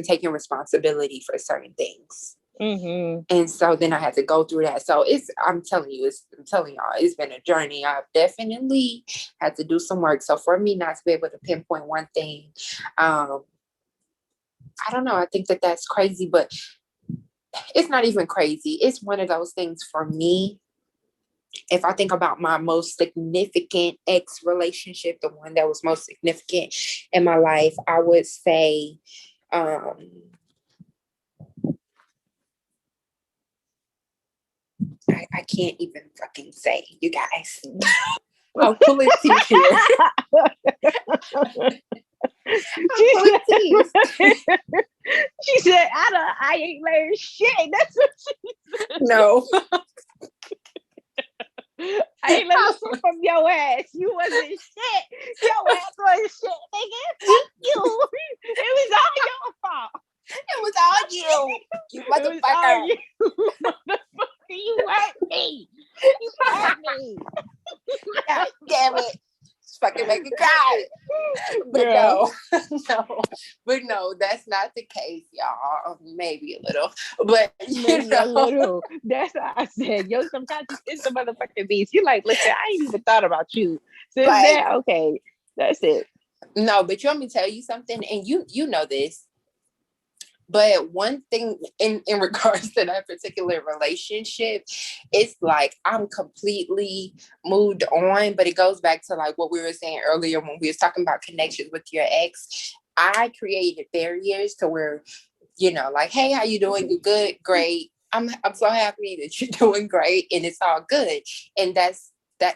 taking responsibility for certain things. Mm-hmm. And so then I had to go through that. So I'm telling y'all, it's been a journey. I've definitely had to do some work. So for me not to be able to pinpoint one thing, I don't know. I think that that's crazy, but it's not even crazy. It's one of those things for me. If I think about my most significant ex relationship, the one that was most significant in my life, I would say, um, I can't even fucking say, you guys. I'll pull it teeth here. I'll she pull it said, teeth. she said, I ain't learned shit. That's what she said. No. I ain't learned shit from your ass. You wasn't shit. Your ass wasn't shit, nigga. Fuck you. It was all your fault. It was all you. You It was all motherfucker. you, motherfucker. You hurt me. You hurt me. God damn it. Just fucking make me cry. But Girl. no. no, that's not the case, y'all. Maybe a little, but Maybe a little. That's why I said your subconscious is the motherfucking beast. You're like, listen, I ain't even thought about you. Since like, then, okay, that's it. no, but you want me to tell you something, and you know this. But one thing in regards to that particular relationship, it's like I'm completely moved on. But it goes back to like what we were saying earlier when we was talking about connections with your ex. I created barriers to where, like, hey, how you doing? You good? Great. I'm so happy that you're doing great and it's all good. And that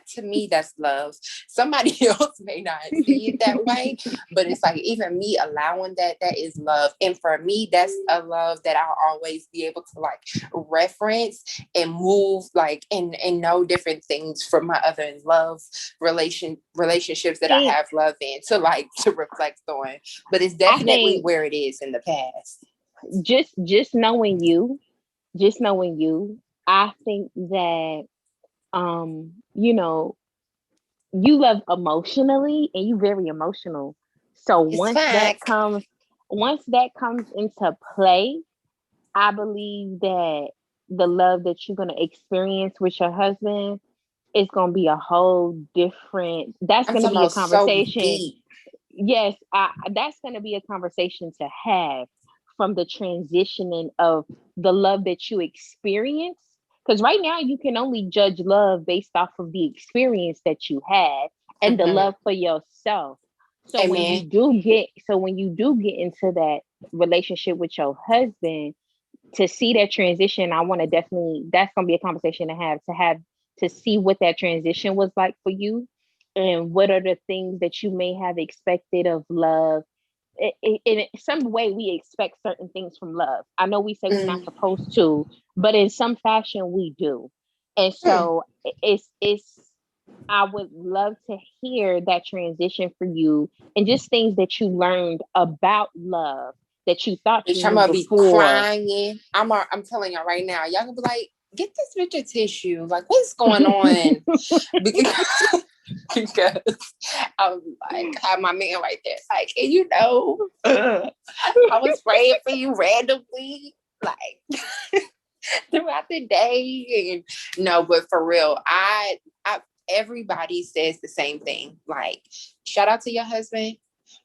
to me, that's love. Somebody else may not see it that way, but it's like even me allowing that is love. And for me, that's a love that I'll always be able to like reference and move like and know different things from my other love relationships that I And have love in to reflect on. But it's I definitely think where it is in the past. just knowing you, just knowing you, I think that you know, you love emotionally and you very emotional. So It's facts. once that comes into play, I believe that the love that you're gonna experience with your husband is gonna be a whole different. That's I'm gonna talking be a about so conversation. deep. Yes, that's gonna be a conversation to have from the transitioning of the love that you experience. Because right now you can only judge love based off of the experience that you had and the Mm-hmm. love for yourself. Amen. So when you do get into that relationship with your husband, to see that transition, I want to definitely, that's going to be a conversation to see what that transition was like for you and what are the things that you may have expected of love. In some way we expect certain things from love. I know we say we're not Mm. supposed to, but in some fashion we do. And Hmm. so it's I would love to hear that transition for you and just things that you learned about love that you thought you Bitch, I'm knew gonna be before. crying. I'm telling y'all right now. Y'all gonna be like, get this bitch a tissue. Like, what's going on? Because, because I was like, have my man right there. Like, and I was praying for you randomly, like throughout the day. And no, but for real, I everybody says the same thing. Like, shout out to your husband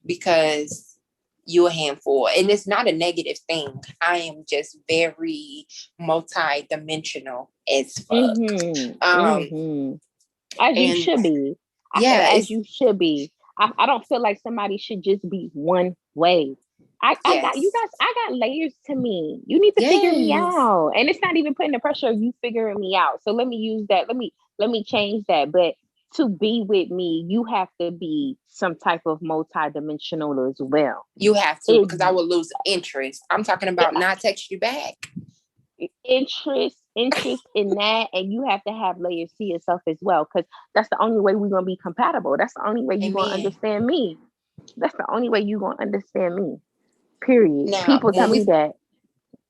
because you a handful. And it's not a negative thing. I am just very multi-dimensional as fuck. Mm-hmm. Um, Mm-hmm. As you and should be. I feel yeah, as it's you should be. I don't feel like somebody should just be one way. I got you yes. guys, I got layers to me. You need to figure me Yes. out. And it's not even putting the pressure of you figuring me out. So let me use that. Let me change that. But to be with me, you have to be some type of multi-dimensional as well. You have to It, because I will lose interest. I'm talking about not text you back. interest in that, and you have to have layers to yourself as well, because that's the only way we're gonna be compatible. That's the only way you're gonna Amen. understand me. That's the only way you're gonna understand me. Period. Now, People tell when me we, that.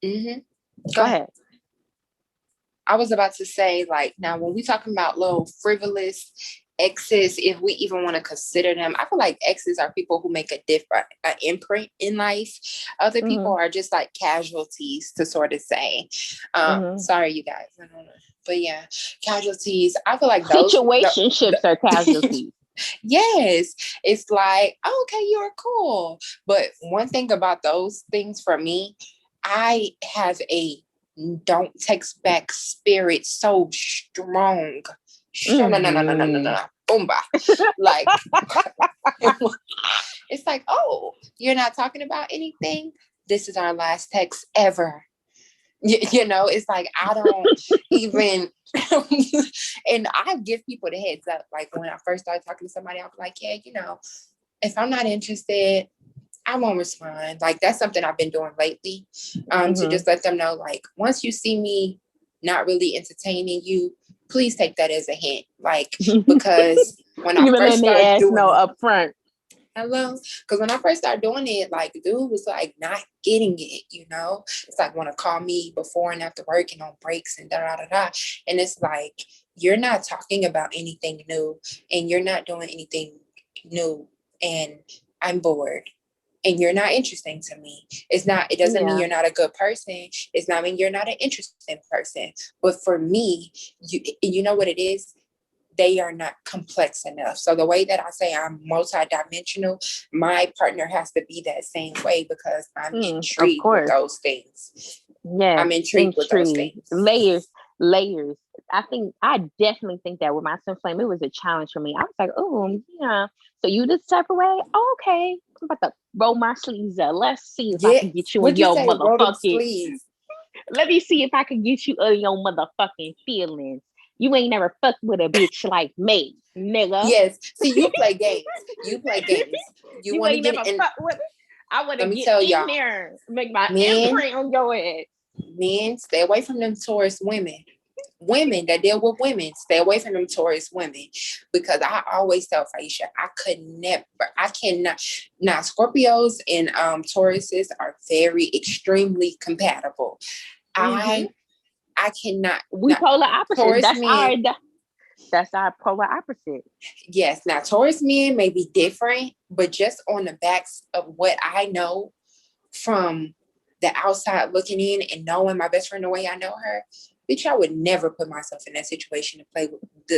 mm-hmm, go Go ahead. ahead. I was about to say, like, now when we talking about little frivolous exes, if we even want to consider them, I feel like exes are people who make a different imprint in life. Other people Mm-hmm. are just like casualties to sort of say. Mm-hmm. Sorry, you guys. I don't know. But yeah, casualties. I feel like Situationships are casualties. yes, it's like, oh, okay, you're cool. But one thing about those things for me, I have a don't text back spirit so strong. No, no, no, no, no, no, Mm-hmm. no. Boomba. Like, it's like, oh, you're not talking about anything? This is our last text ever. It's like, I don't even, and I give people the heads up. Like, when I first started talking to somebody, I'll be like, yeah, if I'm not interested, I won't respond. Like, that's something I've been doing lately, to Mm-hmm. just let them know, like, once you see me not really entertaining you, please take that as a hint. Like, because when I Even first letting started their ass doing know it, up front. hello, because when I first started doing it, like, the dude was like not getting it. It's like want to call me before and after work and on breaks and da da da da, and it's like you're not talking about anything new and you're not doing anything new, and I'm bored. and you're not interesting to me. It doesn't mean you're not a good person. It's not mean you're not an interesting person. But for me, you know what it is? They are not complex enough. So the way that I say I'm multidimensional, my partner has to be that same way because I'm intrigued with those things. Yeah, I'm intrigued with those things. Layers. I definitely think that with my twin flame, it was a challenge for me. I was like, oh yeah. So you this type of way? Oh, okay. I'm about to roll my sleeves up. Let's see if I can get you in your motherfucking. Let me see if I can get you in your motherfucking feelings. You ain't never fucked with a bitch like me, nigga. Yes. See, you play games. You play games. You want to get in. With it. I want to get in there, make my imprint on your ass. Men, stay away from them Taurus women. Women that deal with women, stay away from them Taurus women. Because I always tell Faisha, I cannot. Now, Scorpios and Tauruses are very extremely compatible. I cannot. We polar opposite. That's our polar opposite. Yes. Now, Taurus men may be different, but just on the backs of what I know from the outside looking in and knowing my best friend the way I know her, bitch, I would never put myself in that situation to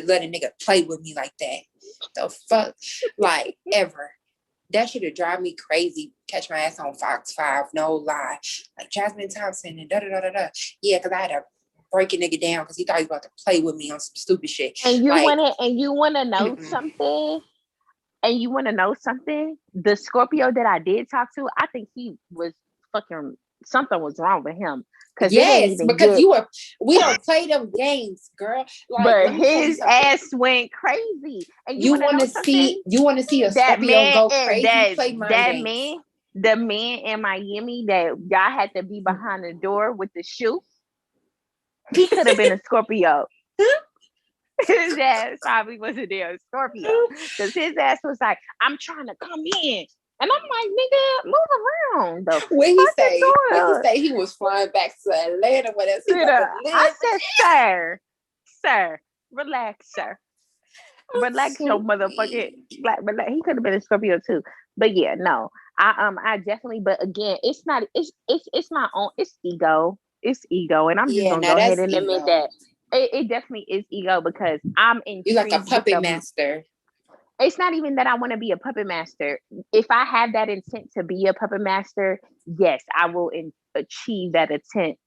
let a nigga play with me like that. The fuck? Like, ever. That should have drive me crazy. Catch my ass on Fox 5, no lie. Like Jasmine Thompson and da-da-da-da-da. Yeah, because I had to break a nigga down because he thought he was about to play with me on some stupid shit. And you wanna know something? And you wanna know something? The Scorpio that I did talk to, I think he was fucking something was wrong with him. Yes, because we don't play them games, girl. Like, but his ass went crazy. And you want to see a Scorpio go crazy? Play my games. The man in Miami that y'all had to be behind the door with the shoe. He could have been a Scorpio. His ass probably was a damn Scorpio because his ass was like, "I'm trying to come in." And I'm like, nigga, move around. When he say he was flying back to Atlanta, what else? I said, sir, relax, sir. Relax your motherfucking black. He could have been a Scorpio too. But yeah, no. I definitely, but again, it's not, it's my own, it's ego. It's ego. And I'm just gonna go ahead and admit that. It definitely is ego because I'm intrigued. You're like a puppet master. It's not even that I want to be a puppet master. If I have that intent to be a puppet master, yes, I will achieve that intent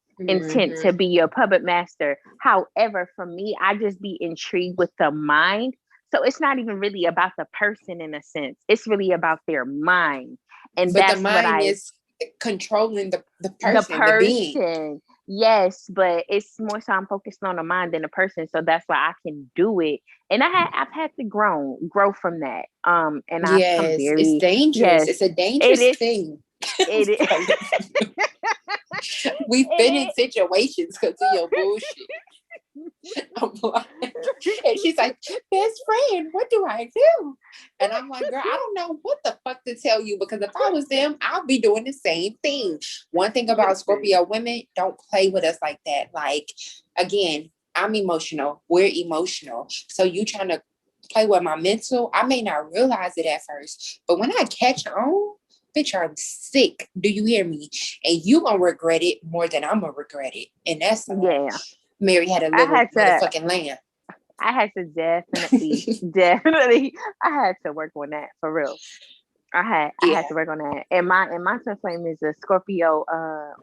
to be a puppet master. However, for me, I just be intrigued with the mind. So it's not even really about the person in a sense. It's really about their mind. And but that's the mind is controlling the person, the being. Yes, but it's more so I'm focused on the mind than the person, so that's why I can do it. And I've had to grow from that. And it's dangerous. Yes, it's a dangerous thing. It is. We've been in situations because of your bullshit. I'm like, and she's like, best friend, what do I do? And I'm like, girl, I don't know what the fuck to tell you because if I was them, I'll be doing the same thing. One thing about Scorpio women, don't play with us like that. Like, again, I'm emotional. We're emotional. So you trying to play with my mental, I may not realize it at first, but when I catch on, bitch, I'm sick. Do you hear me? And you gonna regret it more than I'm gonna regret it. And that's Mary had a little motherfucking lamb. I had to definitely. I had to work on that for real. I had to work on that. And my twin flame is a Scorpio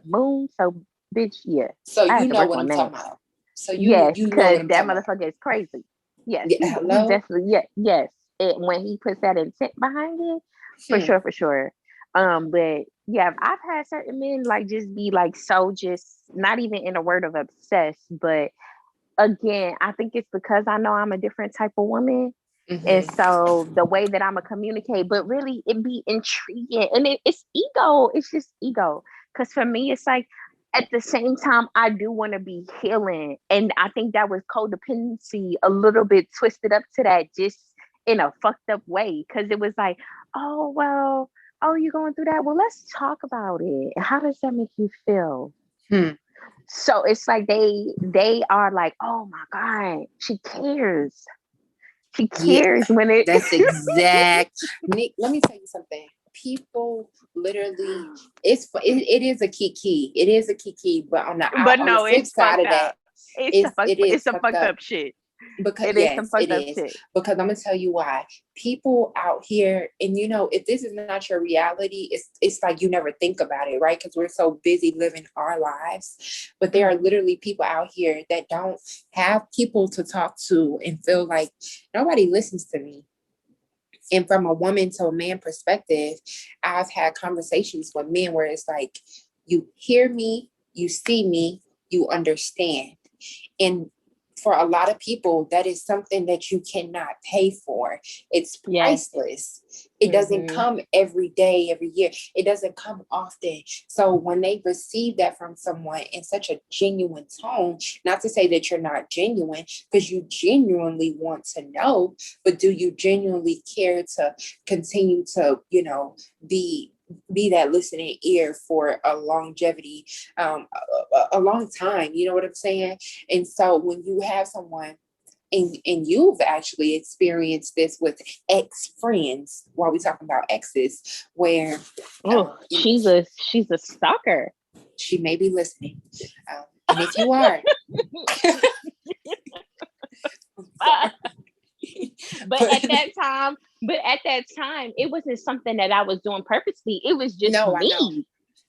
moon. So bitch, yeah. So you know what I'm talking about. So you know what that motherfucker is crazy. Yes, hello? Definitely. Yes. When he puts that intent behind it, for sure. But yeah, I've had certain men like just be like so just not even in a word of obsessed, but again, I think it's because I know I'm a different type of woman. And so the way that I'm gonna communicate, but really it be intriguing and it's ego. It's just ego. Because for me, it's like at the same time, I do want to be healing. And I think that was codependency a little bit twisted up to that just in a fucked up way. Because it was like, oh, you're going through that? Well, let's talk about it. How does that make you feel? So it's like they are like, oh my God, she cares. She cares when it. That's exact. Nick, let me tell you something. people literally, it is a kiki. It is a kiki, but on But on the no, flip it's side fucked of that, up. it is It's some fucked fucked up. up shit. Because It is some yes, it fucked up is. shit. Because I'm gonna tell you why. People out here, and if this is not your reality, it's like you never think about it, right? Because we're so busy living our lives. But there are literally people out here that don't have people to talk to and feel like nobody listens to me. And from a woman to a man perspective, I've had conversations with men where it's like, you hear me, you see me, you understand. And for a lot of people, that is something that you cannot pay for. It's priceless. It doesn't come every day, every year. It doesn't come often. So when they receive that from someone in such a genuine tone, not to say that you're not genuine, because you genuinely want to know, but do you genuinely care to continue to, be that listening ear for a longevity, a long time, you know what I'm saying? And so when you have someone, and you've actually experienced this with ex-friends, while we talking about exes, where she's a stalker. She may be listening, and if you are, but at that time, it wasn't something that I was doing purposely. It was just me.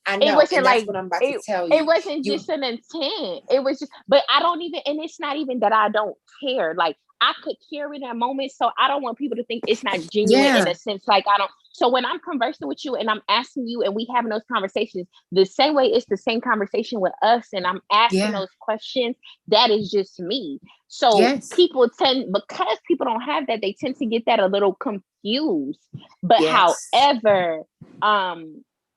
I know. It wasn't and that's what I'm about to tell you. It wasn't just an intent. It was just, but I don't even, and it's not even that I don't care. Like, I could care in that moment. So I don't want people to think it's not genuine in a sense. Like, I don't. So when I'm conversing with you and I'm asking you and we having those conversations, the same way it's the same conversation with us and I'm asking those questions, that is just me. So people tend, because people don't have that, they tend to get that a little confused. But however,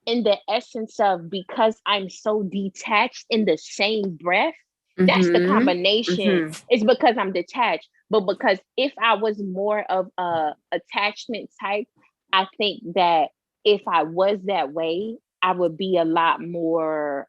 in the essence of, because I'm so detached in the same breath, that's the combination. It's because I'm detached. But because if I was more of a attachment type, I think that if I was that way, I would be a lot more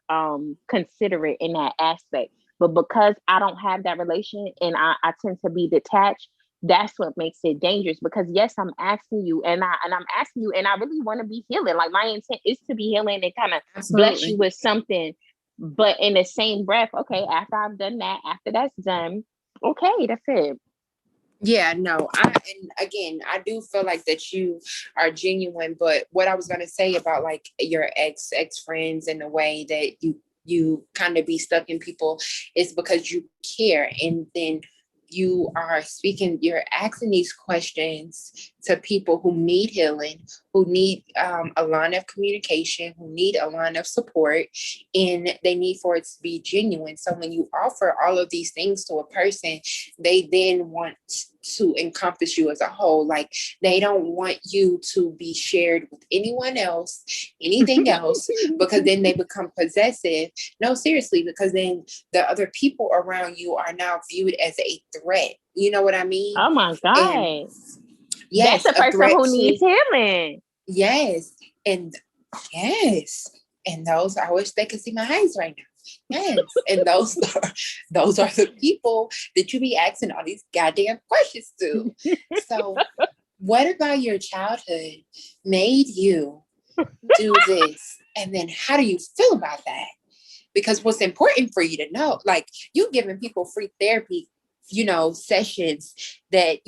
considerate in that aspect. But because I don't have that relation and I tend to be detached, that's what makes it dangerous. Because yes, I'm asking you and I'm asking you and I really want to be healing. Like, my intent is to be healing and kind of bless you with something. But in the same breath, okay, after I've done that, after that's done, okay, that's it. Yeah, no, and again, I do feel like that you are genuine, but what I was going to say about like your ex friends and the way that you kind of be stuck in people is because you care, and then you're asking these questions to people who need healing, who need a line of communication, who need a line of support, and they need for it to be genuine. So when you offer all of these things to a person, they then want to encompass you as a whole. Like, they don't want you to be shared with anyone else, anything else, because then they become possessive. No, seriously, because then the other people around you are now viewed as a threat. You know what I mean? Oh my God. And yes, that's the person who needs healing. Yes. And those, I wish they could see my eyes right now. Yes. And those are the people that you be asking all these goddamn questions to. So what about your childhood made you do this? And then how do you feel about that? Because what's important for you to know, like, you giving people free therapy, sessions that,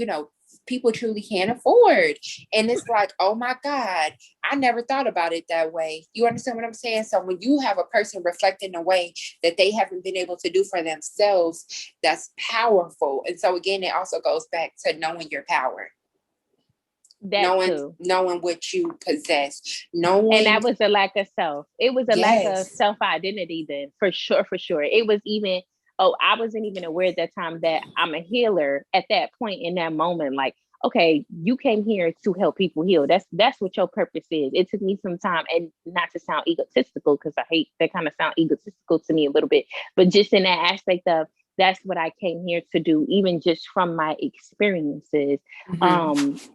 people truly can't afford. And it's like, oh my God, I never thought about it that way. You understand what I'm saying? So when you have a person reflecting a way that they haven't been able to do for themselves, that's powerful. And so again, it also goes back to knowing your power. Knowing what you possess. And that was a lack of self. It was a lack of self-identity then, for sure. It was even, I wasn't even aware at that time that I'm a healer at that point in that moment. Like, okay, you came here to help people heal. That's what your purpose is. It took me some time, and not to sound egotistical, because I hate that kind of sound egotistical to me a little bit, but just in that aspect of, that's what I came here to do, even just from my experiences.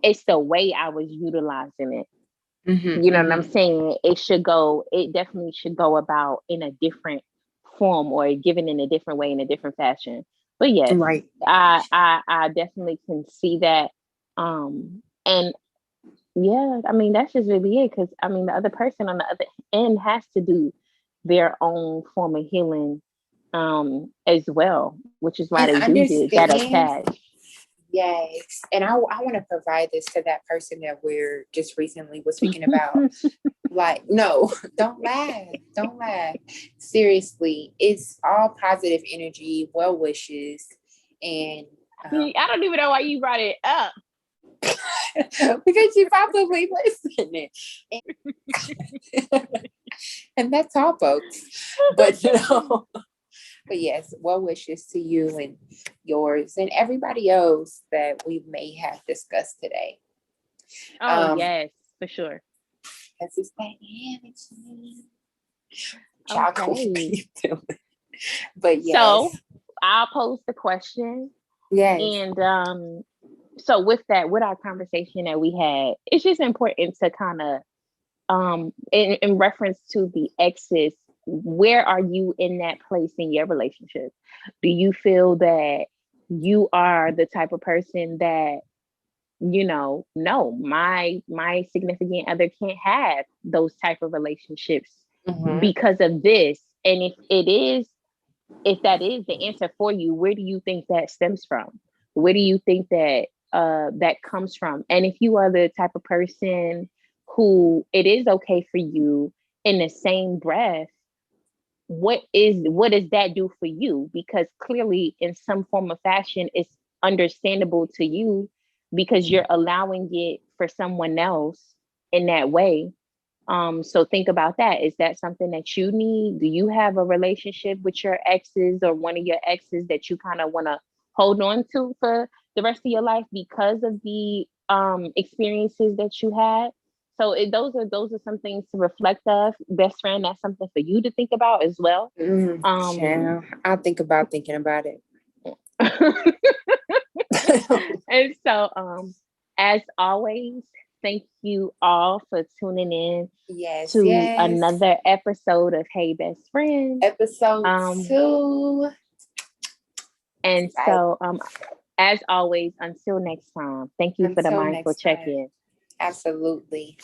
It's the way I was utilizing it. You know what I'm saying? It definitely should go about in a different form, or given in a different way, in a different fashion. But yes, I definitely can see that. And Yeah, I mean that's just really it. Because I mean, the other person on the other end has to do their own form of healing, as well, which is why And they do that understand. attach. Yes. And I want to provide this to that person that we're just recently was speaking about. Like, no, don't laugh. Don't laugh. Seriously, it's all positive energy, well wishes, and See, I don't even know why you brought it up. because you probably listening. And that's all, folks. But but yes, well wishes to you and yours and everybody else that we may have discussed today. Oh yes, for sure. Because it's that energy. Y'all gonna Okay. be doing. But So yes. I'll pose the question. Yes. And so with that, with our conversation that we had, it's just important to kind of in reference to the exes, where are you in that place in your relationship? Do you feel that you are the type of person that, no, my significant other can't have those type of relationships Mm-hmm. because of this? And if that is the answer for you, where do you think that stems from? Where do you think that that comes from? And if you are the type of person who it is okay for you, in the same breath, what does that do for you? Because clearly in some form of fashion it's understandable to you because you're allowing it for someone else in that way. So think about that. Is that something that you need? Do you have a relationship with your exes or one of your exes that you kind of want to hold on to for the rest of your life because of the experiences that you had? So those are some things to reflect of, best friend. That's something for you to think about as well. Yeah, I'll think about thinking about it. And so, as always, thank you all for tuning in Yes, to yes. another episode of Hey Best Friend. Episode Um, 2. and Bye. so, as always, until next time, thank you for the Until mindful next check time. in. Absolutely.